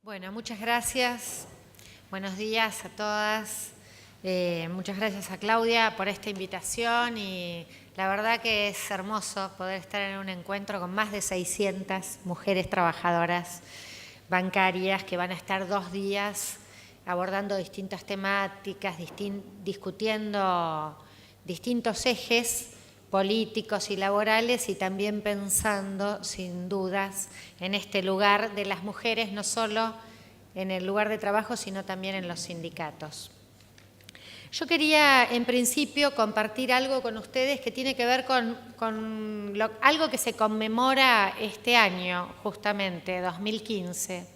Bueno, muchas gracias. Buenos días a todas. Muchas gracias a Claudia por esta invitación y la verdad que es hermoso poder estar en un encuentro con más de 600 mujeres trabajadoras bancarias que van a estar 2 días abordando distintas temáticas, discutiendo distintos ejes políticos y laborales y también pensando, sin dudas, en este lugar de las mujeres, no solo en el lugar de trabajo, sino también en los sindicatos. Yo quería, en principio, compartir algo con ustedes que tiene que ver con algo que se conmemora este año, justamente, 2015,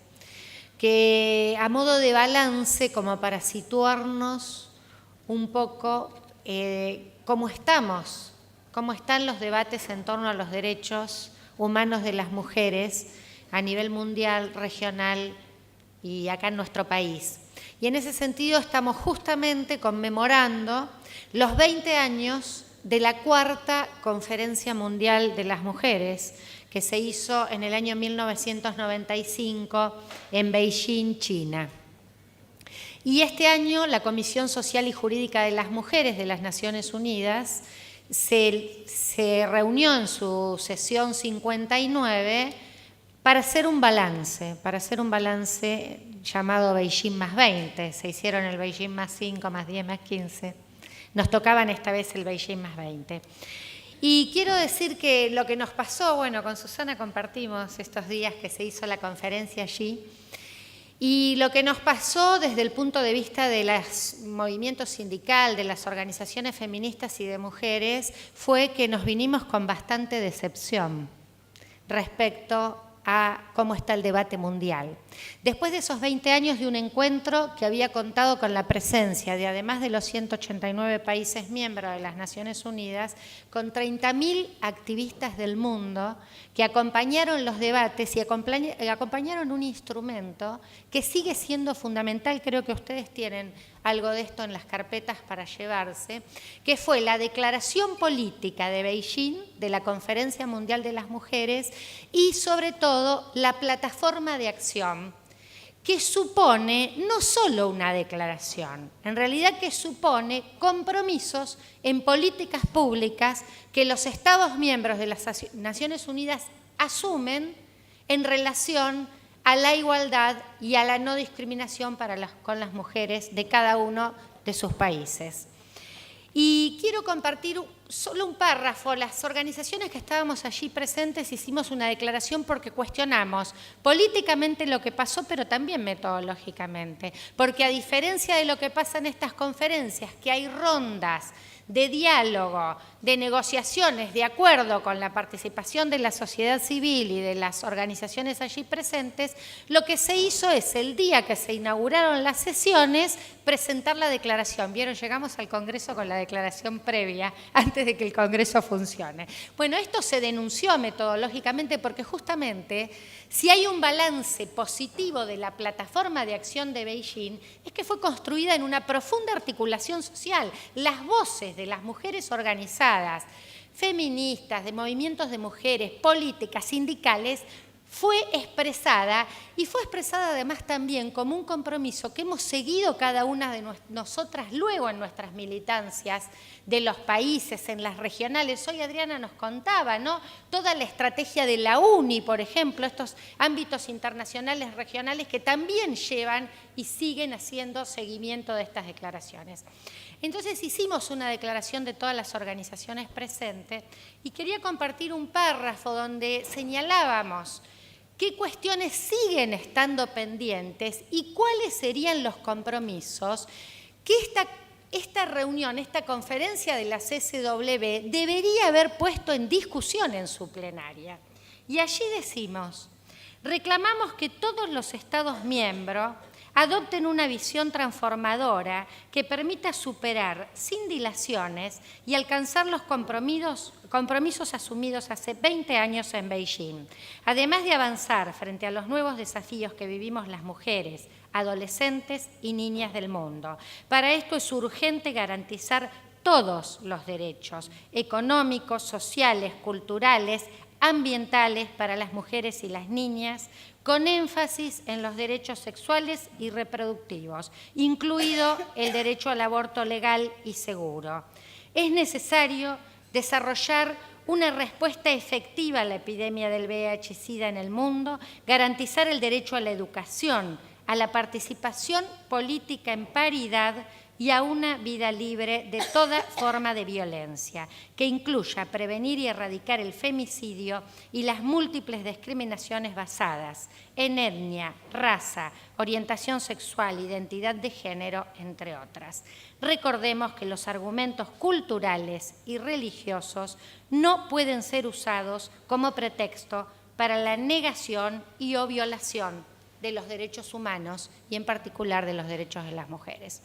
que a modo de balance, como para situarnos un poco cómo están los debates en torno a los derechos humanos de las mujeres a nivel mundial, regional y acá en nuestro país. Y en ese sentido estamos justamente conmemorando los 20 años de la 4ª Conferencia Mundial de las Mujeres, que se hizo en el año 1995 en Beijing, China. Y este año la Comisión Social y Jurídica de las Mujeres de las Naciones Unidas se reunió en su sesión 59 para hacer un balance llamado Beijing más 20. Se hicieron el Beijing más 5, más 10, más 15. Nos tocaban esta vez el Beijing más 20. Y quiero decir que lo que nos pasó, bueno, con Susana compartimos estos días que se hizo la conferencia allí, y lo que nos pasó desde el punto de vista de los movimientos sindical, de las organizaciones feministas y de mujeres, fue que nos vinimos con bastante decepción respecto a cómo está el debate mundial. Después de esos 20 años de un encuentro que había contado con la presencia de, además de los 189 países miembros de las Naciones Unidas, con 30.000 activistas del mundo que acompañaron los debates y acompañaron un instrumento que sigue siendo fundamental, creo que ustedes tienen algo de esto en las carpetas para llevarse, que fue la declaración política de Beijing, de la Conferencia Mundial de las Mujeres, y sobre todo la plataforma de acción, que supone no solo una declaración, en realidad que supone compromisos en políticas públicas que los Estados miembros de las Naciones Unidas asumen en relación a la igualdad y a la no discriminación con las mujeres de cada uno de sus países. Y quiero compartir solo un párrafo. Las organizaciones que estábamos allí presentes hicimos una declaración porque cuestionamos políticamente lo que pasó, pero también metodológicamente. Porque a diferencia de lo que pasa en estas conferencias, que hay rondas de diálogo, de negociaciones, de acuerdo con la participación de la sociedad civil y de las organizaciones allí presentes, lo que se hizo es, el día que se inauguraron las sesiones, presentar la declaración. ¿Vieron? Llegamos al Congreso con la declaración previa, antes de que el Congreso funcione. Bueno, esto se denunció metodológicamente porque justamente, si hay un balance positivo de la plataforma de acción de Beijing, es que fue construida en una profunda articulación social. Las voces de las mujeres organizadas, feministas, de movimientos de mujeres, políticas, sindicales, fue expresada y fue expresada además también como un compromiso que hemos seguido cada una de nosotras luego en nuestras militancias de los países, en las regionales. Hoy Adriana nos contaba, ¿no?, toda la estrategia de la UNI, por ejemplo, estos ámbitos internacionales regionales que también llevan y siguen haciendo seguimiento de estas declaraciones. Entonces hicimos una declaración de todas las organizaciones presentes y quería compartir un párrafo donde señalábamos qué cuestiones siguen estando pendientes y cuáles serían los compromisos que esta reunión, esta conferencia de la CSW debería haber puesto en discusión en su plenaria. Y allí decimos, reclamamos que todos los Estados miembros adopten una visión transformadora que permita superar sin dilaciones y alcanzar los compromisos asumidos hace 20 años en Beijing, además de avanzar frente a los nuevos desafíos que vivimos las mujeres, adolescentes y niñas del mundo. Para esto es urgente garantizar todos los derechos económicos, sociales, culturales, ambientales para las mujeres y las niñas, con énfasis en los derechos sexuales y reproductivos, incluido el derecho al aborto legal y seguro. Es necesario desarrollar una respuesta efectiva a la epidemia del VIH-Sida en el mundo, garantizar el derecho a la educación, a la participación política en paridad y a una vida libre de toda forma de violencia, que incluya prevenir y erradicar el femicidio y las múltiples discriminaciones basadas en etnia, raza, orientación sexual, identidad de género, entre otras. Recordemos que los argumentos culturales y religiosos no pueden ser usados como pretexto para la negación y o violación de los derechos humanos y en particular de los derechos de las mujeres.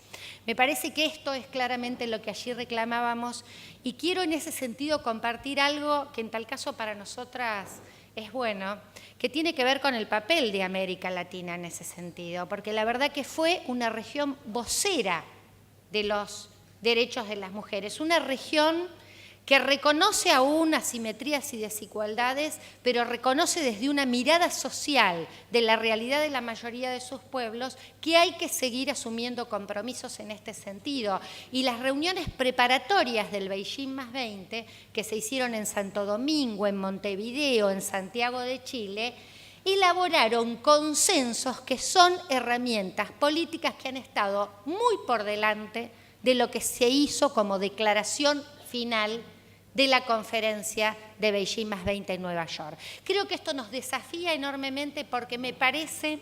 Me parece que esto es claramente lo que allí reclamábamos y quiero en ese sentido compartir algo que en tal caso para nosotras es bueno, que tiene que ver con el papel de América Latina en ese sentido, porque la verdad que fue una región vocera de los derechos de las mujeres, una región que reconoce aún asimetrías y desigualdades, pero reconoce desde una mirada social de la realidad de la mayoría de sus pueblos que hay que seguir asumiendo compromisos en este sentido. Y las reuniones preparatorias del Beijing +20, que se hicieron en Santo Domingo, en Montevideo, en Santiago de Chile, elaboraron consensos que son herramientas políticas que han estado muy por delante de lo que se hizo como declaración final de la conferencia de Beijing +20 en Nueva York. Creo que esto nos desafía enormemente porque me parece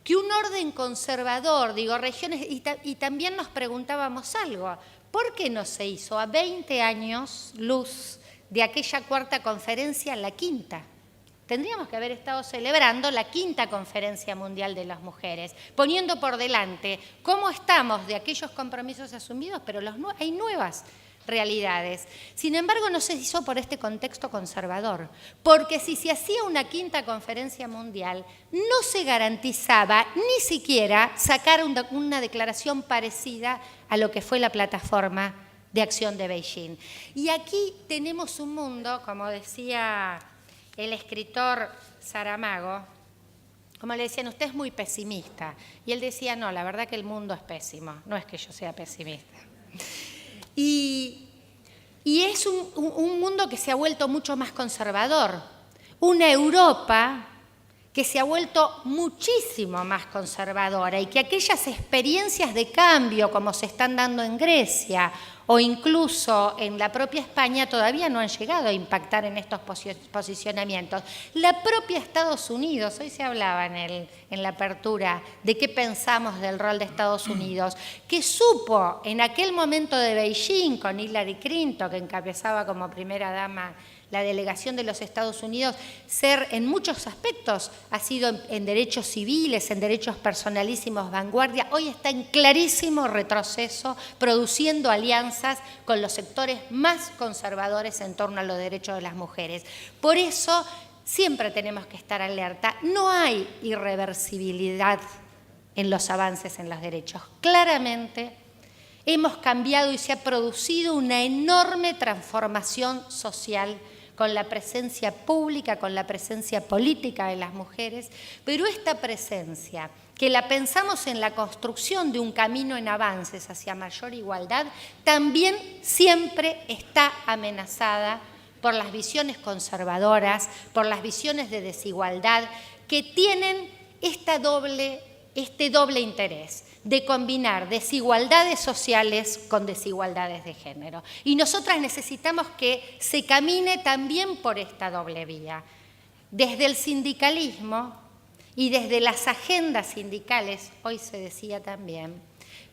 que un orden conservador, digo, regiones, y también nos preguntábamos algo, ¿por qué no se hizo a 20 años luz de aquella cuarta conferencia la quinta? Tendríamos que haber estado celebrando la quinta Conferencia Mundial de las Mujeres, poniendo por delante cómo estamos de aquellos compromisos asumidos, pero hay nuevas realidades. Sin embargo, no se hizo por este contexto conservador, porque si se hacía una quinta conferencia mundial, no se garantizaba ni siquiera sacar una declaración parecida a lo que fue la plataforma de acción de Beijing. Y aquí tenemos un mundo, como decía el escritor Saramago, como le decían, usted es muy pesimista. Y él decía, no, la verdad que el mundo es pésimo, no es que yo sea pesimista. Y es un mundo que se ha vuelto mucho más conservador, una Europa que se ha vuelto muchísimo más conservadora y que aquellas experiencias de cambio como se están dando en Grecia o incluso en la propia España todavía no han llegado a impactar en estos posicionamientos. La propia Estados Unidos, hoy se hablaba en la apertura de qué pensamos del rol de Estados Unidos, que supo en aquel momento de Beijing con Hillary Clinton, que encabezaba como primera dama la delegación de los Estados Unidos, ser en muchos aspectos, ha sido en derechos civiles, en derechos personalísimos vanguardia, hoy está en clarísimo retroceso, produciendo alianzas con los sectores más conservadores en torno a los derechos de las mujeres. Por eso siempre tenemos que estar alerta, no hay irreversibilidad en los avances en los derechos. Claramente hemos cambiado y se ha producido una enorme transformación social con la presencia pública, con la presencia política de las mujeres, pero esta presencia, que la pensamos en la construcción de un camino en avances hacia mayor igualdad, también siempre está amenazada por las visiones conservadoras, por las visiones de desigualdad, que tienen este doble interés de combinar desigualdades sociales con desigualdades de género. Y nosotras necesitamos que se camine también por esta doble vía. Desde el sindicalismo y desde las agendas sindicales, hoy se decía también,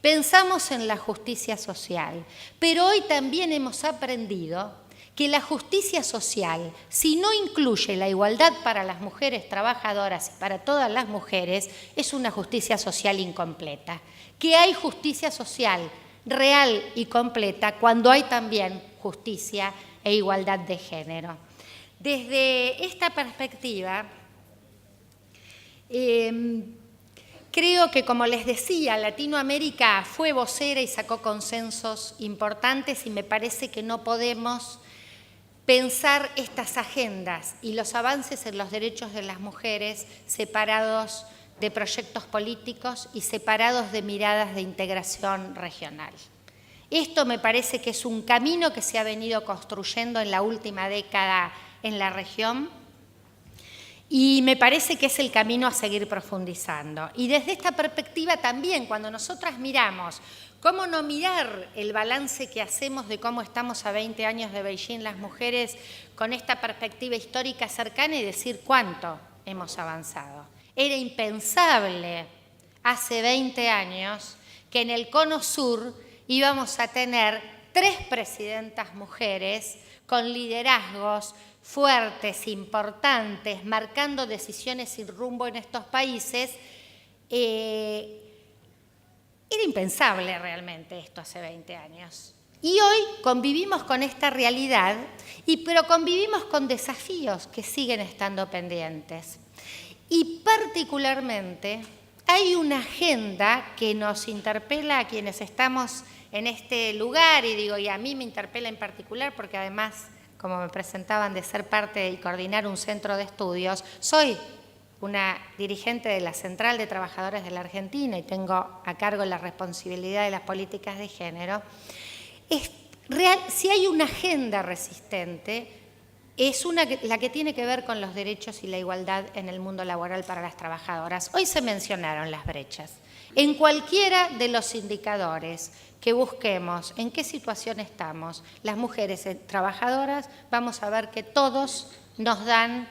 pensamos en la justicia social, pero hoy también hemos aprendido que la justicia social, si no incluye la igualdad para las mujeres trabajadoras y para todas las mujeres, es una justicia social incompleta. Que hay justicia social real y completa cuando hay también justicia e igualdad de género. Desde esta perspectiva, creo que, como les decía, Latinoamérica fue vocera y sacó consensos importantes y me parece que no podemos pensar estas agendas y los avances en los derechos de las mujeres separados de proyectos políticos y separados de miradas de integración regional. Esto me parece que es un camino que se ha venido construyendo en la última década en la región y me parece que es el camino a seguir profundizando. Y desde esta perspectiva también, cuando nosotras miramos, ¿cómo no mirar el balance que hacemos de cómo estamos a 20 años de Beijing las mujeres con esta perspectiva histórica cercana y decir cuánto hemos avanzado? Era impensable hace 20 años que en el Cono Sur íbamos a tener 3 presidentas mujeres con liderazgos fuertes, importantes, marcando decisiones sin rumbo en estos países. Era impensable realmente esto hace 20 años. Y hoy convivimos con esta realidad, pero convivimos con desafíos que siguen estando pendientes. Y particularmente hay una agenda que nos interpela a quienes estamos en este lugar, y a mí me interpela en particular porque además, como me presentaban, de ser parte y coordinar un centro de estudios, soy una dirigente de la Central de Trabajadores de la Argentina y tengo a cargo la responsabilidad de las políticas de género. Si hay una agenda resistente, es la que tiene que ver con los derechos y la igualdad en el mundo laboral para las trabajadoras. Hoy se mencionaron las brechas. En cualquiera de los indicadores que busquemos en qué situación estamos, las mujeres trabajadoras, vamos a ver que todos nos dan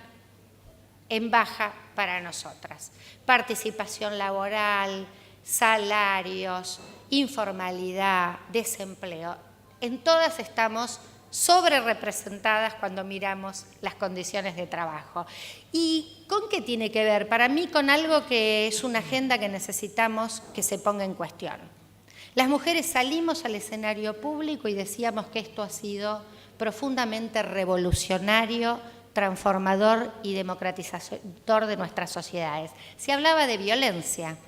en baja para nosotras. Participación laboral, salarios, informalidad, desempleo. En todas estamos sobrerepresentadas cuando miramos las condiciones de trabajo. ¿Y con qué tiene que ver? Para mí con algo que es una agenda que necesitamos que se ponga en cuestión. Las mujeres salimos al escenario público y decíamos que esto ha sido profundamente revolucionario, transformador y democratizador de nuestras sociedades. Se hablaba de violencia.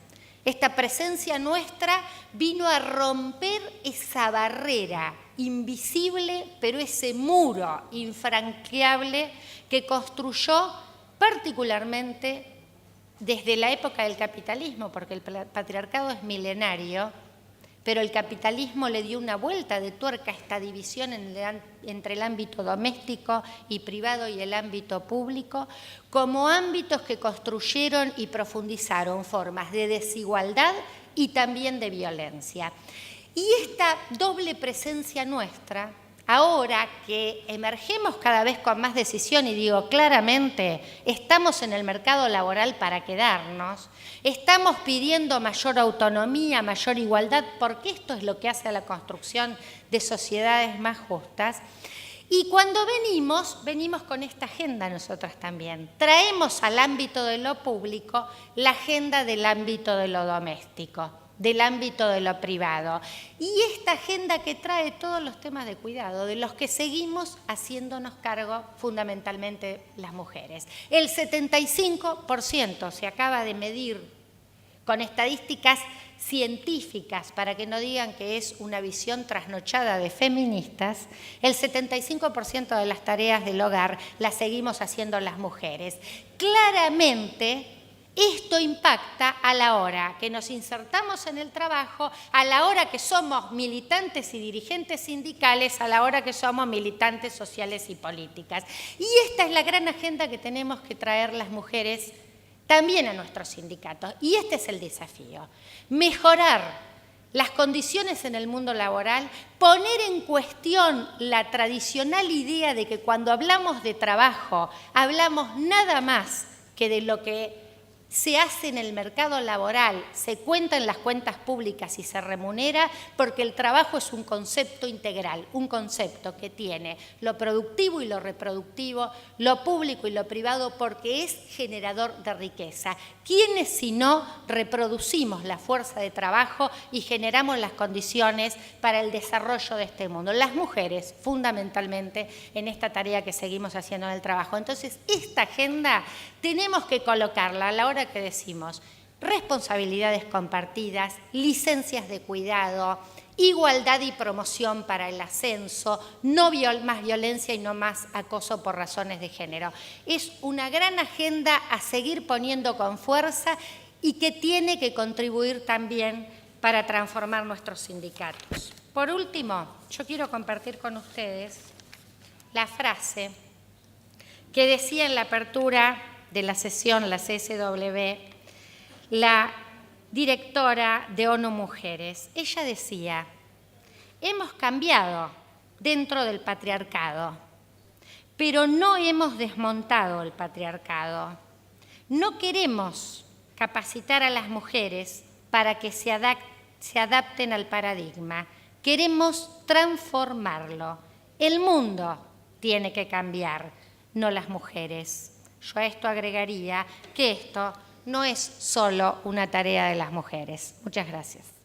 Esta presencia nuestra vino a romper esa barrera invisible, pero ese muro infranqueable que construyó particularmente desde la época del capitalismo, porque el patriarcado es milenario, pero el capitalismo le dio una vuelta de tuerca a esta división entre el ámbito doméstico y privado y el ámbito público, como ámbitos que construyeron y profundizaron formas de desigualdad y también de violencia. Y esta doble presencia nuestra, ahora que emergemos cada vez con más decisión, y digo claramente, estamos en el mercado laboral para quedarnos, estamos pidiendo mayor autonomía, mayor igualdad, porque esto es lo que hace a la construcción de sociedades más justas. Y cuando venimos con esta agenda nosotras también. Traemos al ámbito de lo público la agenda del ámbito de lo doméstico, del ámbito de lo privado. Y esta agenda que trae todos los temas de cuidado, de los que seguimos haciéndonos cargo fundamentalmente las mujeres. El 75% se acaba de medir con estadísticas científicas, para que no digan que es una visión trasnochada de feministas, el 75% de las tareas del hogar las seguimos haciendo las mujeres. Claramente, esto impacta a la hora que nos insertamos en el trabajo, a la hora que somos militantes y dirigentes sindicales, a la hora que somos militantes sociales y políticas. Y esta es la gran agenda que tenemos que traer las mujeres también a nuestros sindicatos. Y este es el desafío: mejorar las condiciones en el mundo laboral, poner en cuestión la tradicional idea de que cuando hablamos de trabajo hablamos nada más que de lo que se hace en el mercado laboral, se cuenta en las cuentas públicas y se remunera, porque el trabajo es un concepto integral, un concepto que tiene lo productivo y lo reproductivo, lo público y lo privado, porque es generador de riqueza. ¿Quiénes si no reproducimos la fuerza de trabajo y generamos las condiciones para el desarrollo de este mundo? Las mujeres, fundamentalmente, en esta tarea que seguimos haciendo en el trabajo. Entonces, esta agenda tenemos que colocarla a la hora que decimos responsabilidades compartidas, licencias de cuidado, igualdad y promoción para el ascenso, no más violencia y no más acoso por razones de género. Es una gran agenda a seguir poniendo con fuerza y que tiene que contribuir también para transformar nuestros sindicatos. Por último, yo quiero compartir con ustedes la frase que decía en la apertura de la sesión, la CSW, la directora de ONU Mujeres. Ella decía: hemos cambiado dentro del patriarcado, pero no hemos desmontado el patriarcado. No queremos capacitar a las mujeres para que se adapten al paradigma. Queremos transformarlo. El mundo tiene que cambiar, no las mujeres. Yo a esto agregaría que esto no es solo una tarea de las mujeres. Muchas gracias.